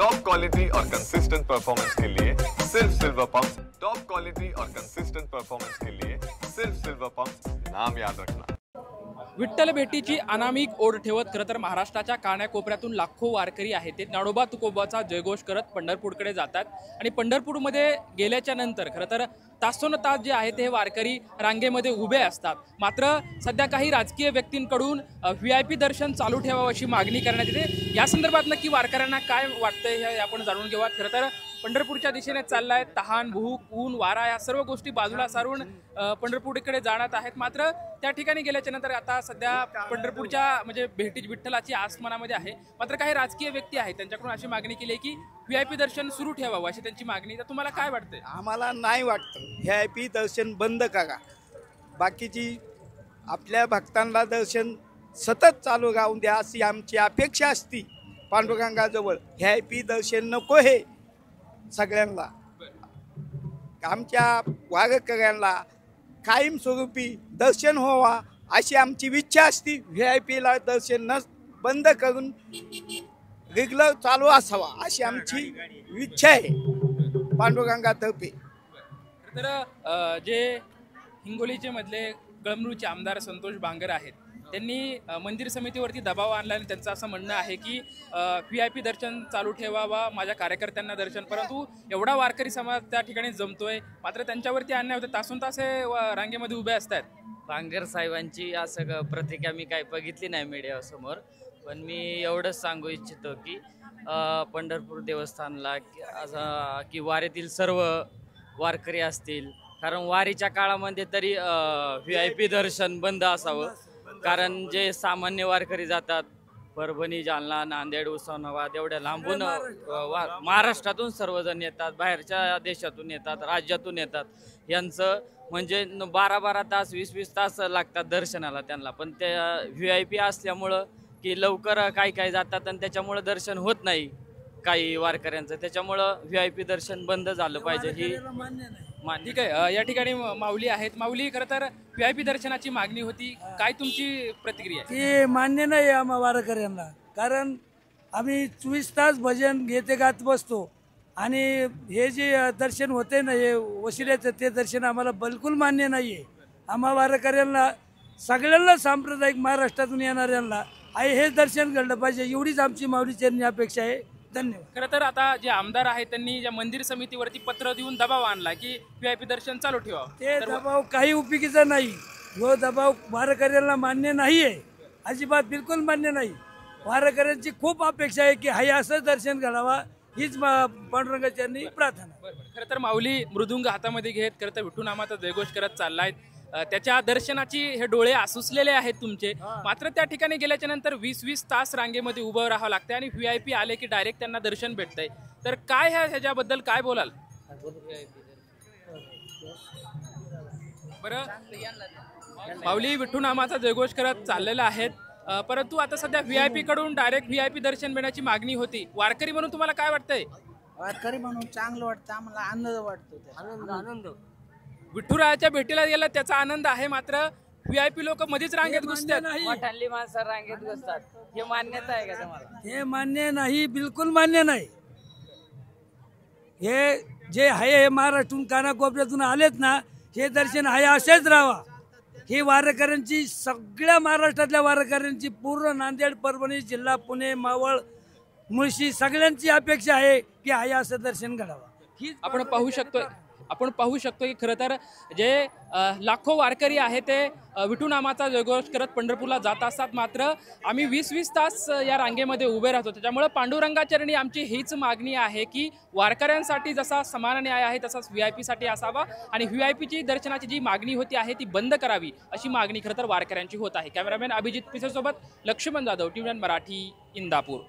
Top quality और consistent performance के लिए सिर्फ सिल्वर पंप्स। टॉप क्वालिटी और कंसिस्टेंट परफॉर्मेंस के लिए सिर्फ सिल्वर पंप्स, नाम याद रखना। विठ्ठल भेटीची अनामिक ओढ ठेवत खरं तर महाराष्ट्राच्या कानाकोपऱ्यातून लाखो वारकरी आहेत ते ज्ञानोबा तुकोबाचा जयघोष करत पंढरपूरकडे जातात आणि पंढरपूरमध्ये गेल्याच्या नंतर खरं तर तासोन तास जे आहे ते वारकरी रांगेमध्ये उभे असतात। मात्र सध्या काही राजकीय व्यक्तींकडून VIP दर्शन चालू ठेवावं अशी मागणी करण्यात येते। या संदर्भात नक्की वारकऱ्यांना काय वाटतंय हे आपण जाणून घेऊया। खरं तर पंढरपूरच्या दिशेने चाललाय, तहान भूक ऊन वारा या सर्व गोष्टी बाजूला सारून पंढरपूरकडे जाणार आहेत। मात्र त्या ठिकाणी गेल्याच्या नंतर आता सध्या पंढरपूरच्या म्हणजे भेटी विठ्ठलाची आस मनामध्ये आहे। मात्र काही राजकीय व्यक्ती आहेत त्यांच्याकडून अशी मागणी केली आहे की VIP दर्शन सुरू ठेवावं अशी त्यांची मागणी। तर तुम्हाला काय वाटतंय? आम्हाला नाही वाटतं VIP दर्शन बंद करा, बाकीची आपल्या भक्तांना दर्शन सतत चालू राहून द्या अशी आमची अपेक्षा असती पांडुरंगाजवळ। VIP दर्शन नको हे सगळ्यांना, आमच्या वारकऱ्यांना कायमस्वरूपी दर्शन व्हावा अशी आमची इच्छा असती। VIPला दर्शन न बंद करून रेग्युलर चालू असावा अशी आमची इच्छा आहे पांडुरंगातर्फे। तर जे हिंगोलीचे मधले कळमनुरचे आमदार संतोष बांगर आहेत त्यांनी मंदिर समितीवरती दबाव आणला आणि त्यांचं असं म्हणणं आहे की VIP दर्शन चालू ठेवावा, माझ्या कार्यकर्त्यांना दर्शन, परंतु एवढा वारकरी समाज त्या ठिकाणी जमतोय मात्र त्यांच्यावरती अन्याय होते, तासून तास हे रांगेमध्ये उभे असतात। बांगर साहेबांची असं प्रतिक्रिया मी काही बघितली नाही मीडियासमोर, पण मी एवढंच सांगू इच्छितो की पंढरपूर देवस्थानला की वारीतील सर्व वारकरी असतील, कारण वारीच्या काळामध्ये तरी VIP दर्शन बंद असावं, कारण जे सामान्य वारकरी जातात परभणी, जालना, नांदेड, उस्मानाबाद एवढ्या लांबून महाराष्ट्रातून सर्वजण येतात, बाहेरच्या देशातून येतात, राज्यातून येतात, यांचं म्हणजे 12-12 तास 20-20 तास लागतात दर्शनाला त्यांना, पण ते VIP असल्यामुळं की लवकर काही जातात आणि त्याच्यामुळं दर्शन होत नाही काही वारकऱ्यांचं, त्याच्यामुळं VIP दर्शन बंद झालं पाहिजे ही ठीक आहे। या ठिकाणी माऊली आहेत। माऊली, खरं तर VIP दर्शनाची मागणी होती, काय तुमची प्रतिक्रिया? ते मान्य नाही आम्हा वारकऱ्यांना, कारण आम्ही 24 तास भजन घेते गात बसतो आणि हे जे दर्शन होते ना हे वशिल्याचं ते दर्शन आम्हाला बिलकुल मान्य नाही आहे। आम्हा वारकऱ्यांना सगळ्यांना सांप्रदायिक महाराष्ट्रातून येणाऱ्यांना हे दर्शन घडलं पाहिजे एवढीच आमची माऊलीचरणी अपेक्षा आहे। धन्यवाद। खरं तर आता जे आमदार आहेत त्यांनी या मंदिर समितीवरती पत्र देऊन दबाव आणला की VIP दर्शन चालू ठेवा, ते दबाव काही उपयोगीचा नाही, जो दबाव वारकऱ्यांना मान्य नाही आहे, अजिबात बिलकुल मान्य नाही। वारकऱ्यांची खूप अपेक्षा आहे की असं दर्शन घडावा हीच पांडुरंगाचरणी प्रार्थना। खरं तर माऊली मृदुंग हातामध्ये घेत खरं तर विठ्ठुनामाचा जयघोष करत चाललाय, त्याच्या दर्शनाची हे डोळे आसुसलेले आहेत तुमचे, मात्र त्या ठिकाणी गेल्याच्या नंतर 20-20 तास रांगेमध्ये उभं राहावं लागतंय आणि VIP आले की डायरेक्ट त्यांना दर्शन भेटतंय, तर काय ह्याच्याबद्दल काय बोलाल? बरं, माऊली विठ्ठुनामाचा जयघोष करत चाललेला आहेत, परंतु आता सध्या VIP कडून डायरेक्ट VIP दर्शन मिळण्याची मागणी होती, वारकरी म्हणून तुम्हाला काय वाटतंय? वारकरी म्हणून चांगलं वाटतं, आम्हाला आनंद वाटतो, आनंद विठुरायाच्या भेटीला गेला त्याचा आनंद आहे, मात्र VIP लोक मध्येच रांगेत घुसतात, मोठाली माणसं रांगेत घुसतात, हे मान्यता आहे का तुम्हाला? हे मान्य नाही, बिलकुल मान्य नाही। हे जे आहे हे महाराष्ट्रातून कानाकोपऱ्यातून आलेत ना, हे दर्शन आहे असेच राहावा ही वारकऱ्यांची, सगळ्या महाराष्ट्रातल्या वारकऱ्यांची, पूर्ण नांदेड, परभणी जिल्हा, पुणे, मावळ, मुळशी सगळ्यांची अपेक्षा आहे की असं दर्शन घडावं। आपण पाहू शकतो की खरं तर जे लाखो वारकरी आहे ते विठुनामाचा जयघोष करत पंढरपूरला जात असतात, मात्र आम्ही 20-20 तास या रांगेमध्ये उभे राहतो, त्याच्यामुळे पांडुरंगाचरणी आमची हीच मागणी आहे की वारकऱ्यांसाठी जसा समान न्याय आहे तसाच VIP साठी असावा आणि VIPची दर्शनाची जी मागणी होती आहे ती बंद करावी अशी मागणी खरं तर वारकऱ्यांची होत आहे। कॅमेरामॅन अभिजित पिसेसोबत लक्ष्मण जाधव, TV9 मराठी, इंदापूर।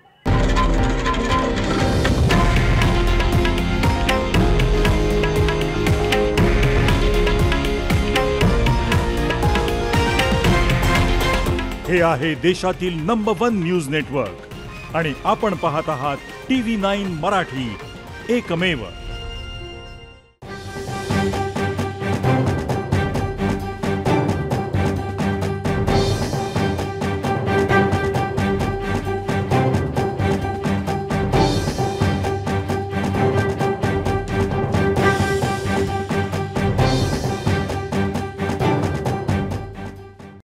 हे आहे देशातील नंबर 1 न्यूज नेटवर्क आणि आपण पाहत आहात TV9 मराठी, एकमेव।